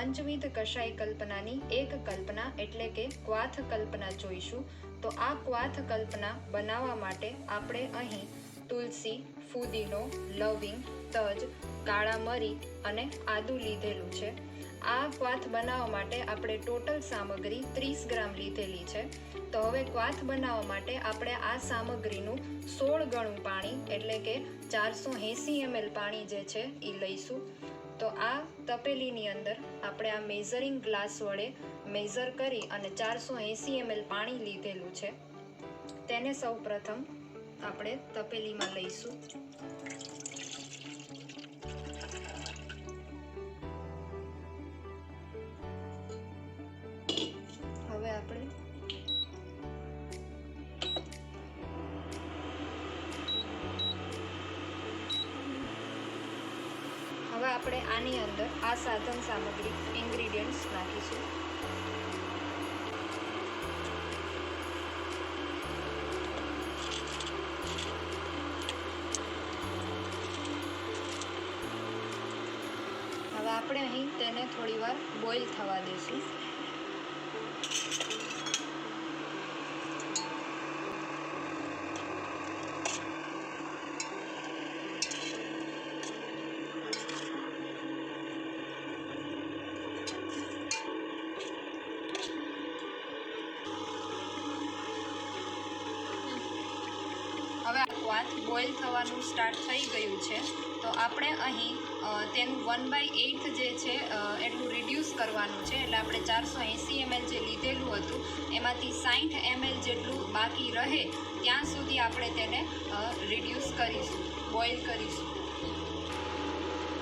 પંચવિધ કષાય કલ્પનાની એક કલ્પના એટલે કે ક્વાથ કલ્પના જોઈશું. તો આ ક્વાથ કલ્પના બનાવવા માટે આપણે અહીં તુલસી, ફુદીનો, લવિંગ, તજ, કાળા મરી અને આદુ લીધેલું છે. આ ક્વાથ બનાવવા માટે આપણે ટોટલ સામગ્રી 30 ગ્રામ લીધેલી છે. તો હવે ક્વાથ બનાવવા માટે આપણે આ સામગ્રીનું 16 ગણું પાણી એટલે કે 480 ml પાણી જે છે એ લઈશું. તો આ તપેલીની અંદર આપણે આ મેઝરિંગ ગ્લાસ વડે મેઝર કરી અને 480 ml પાણી લીધેલું છે. તેને સૌ પ્રથમ આપણે તપેલીમાં લઈશું. હવે આપણે આની અંદર આ સાધન સામગ્રી ઇન્ગ્રીડિયન્ટ્સ નાખીશું. હવે આપણે અહીં તેને થોડીવાર બોઇલ થવા દઈશું. હવે આ ક્વાથ બોઇલ થવાનું સ્ટાર્ટ થઈ ગયું છે. તો આપણે અહીં તેનું 1/8 જે છે એટલું રિડ્યુસ કરવાનું છે. એટલે આપણે 480 ml જે લીધેલું હતું એમાંથી 60 ml જેટલું બાકી રહે ત્યાં સુધી આપણે તેને રિડ્યુસ કરીશું, બોઇલ કરીશું.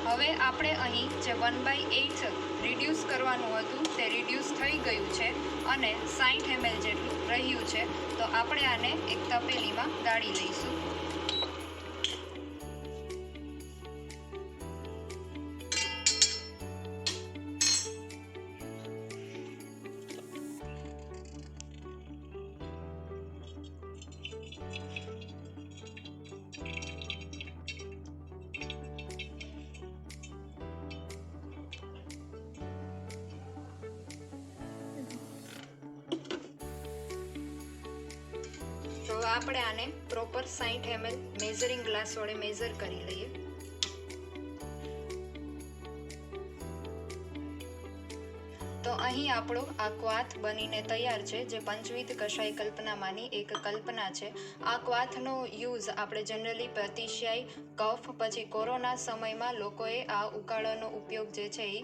હવે આપણે અહીં જે 1/8 રિડ્યુસ કરવાનું હતું તે રિડ્યુસ થઈ ગયું છે અને 60 ml જેટલું રહ્યું છે. તો આપણે આને એક તપેલીમાં ગાળી લઈશું. તો આપણે આને પ્રોપર 60 ml મેઝરિંગ ગ્લાસ વડે મેઝર કરી લઈએ. તો અહીં આપણો આ ક્વાથ બનીને તૈયાર છે, જે પંચવિધ કષાય કલ્પનામાંની એક કલ્પના છે. આ ક્વાથનો યુઝ આપણે જનરલી અતિશય કફ પછી કોરોના સમયમાં લોકોએ આ ઉકાળાનો ઉપયોગ જે છે એ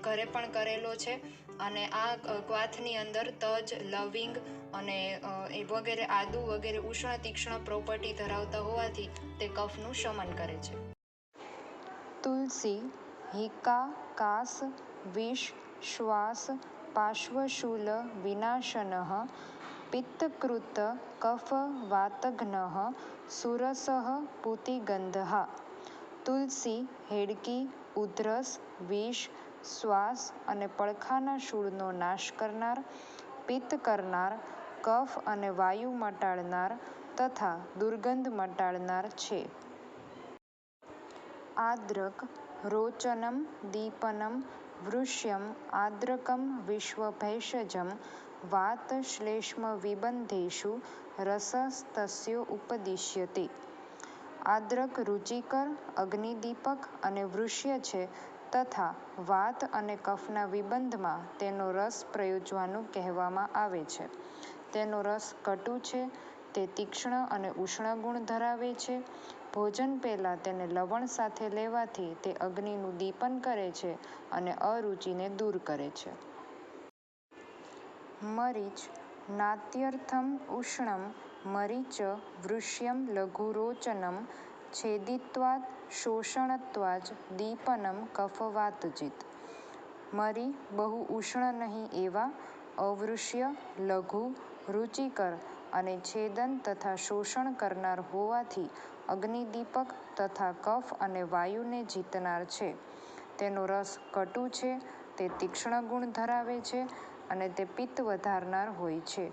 ઘરે પણ કરેલો છે. અને આ ક્વાથની અંદર તજ, લવિંગ અને એ વગેરે આદુ વગેરે ઉષ્ણ તીક્ષ્ણ પ્રોપર્ટી ધરાવતા હોવાથી તે કફનું શમન કરે છે. તુલસી હિકા કાસ વિષ શ્વાસ પાર્શ્વશૂલ વિનાશનઃ પિત્તકૃત કફ વાતઘ્નઃ સુરસઃ પૂતિગંધઃ. તુલસી હેડકી, ઉધરસ, વિષ, શ્વાસ અને પડખાના શૂળનો નાશ કરનાર, પિત્ત કરનાર, કફ અને વાયુ મટાડનાર તથા દુર્ગંધ મટાડનાર છે. આદ્રક રોચનમ દીપનમ વૃષ્યમ આદ્રકમ વિશ્વભેષજમ વાત શ્લેષ્મ વિબંધેષુ રસસ્તસ્યો ઉપદિશ્યતે. આદ્રક રુચિકર, અગ્નિદીપક અને વૃષ્ય છે તથા વાત અને કફના વિબંધમાં તેનો રસ પ્રયોજવાનું કહેવામાં આવે છે. તેનો રસ કટુ છે, તે તીક્ષ્ણ અને ઉષ્ણ ગુણ ધરાવે છે. ભોજન પહેલાં તેને લવણ સાથે લેવાથી તે અગ્નિનું દીપન કરે છે અને અરુચિને દૂર કરે છે. મરીચ નાત્યર્થમ ઉષ્ણમ મરીચ વૃષ્યમ લઘુરોચનમ છેદિત્વાદ શોષણત્વાચ દીપનમ કફવાતજિત. મરી બહુ ઉષ્ણ નહીં એવા અવૃષ્ય, લઘુ, રુચિકર અને છેદન તથા શોષણ કરનાર હોવાથી અગ્નિદીપક તથા કફ અને વાયુને જીતનાર છે. તેનો રસ કટુ છે, તે તીક્ષ્ણ ગુણ ધરાવે છે અને તે પિત્ત વધારનાર હોય છે.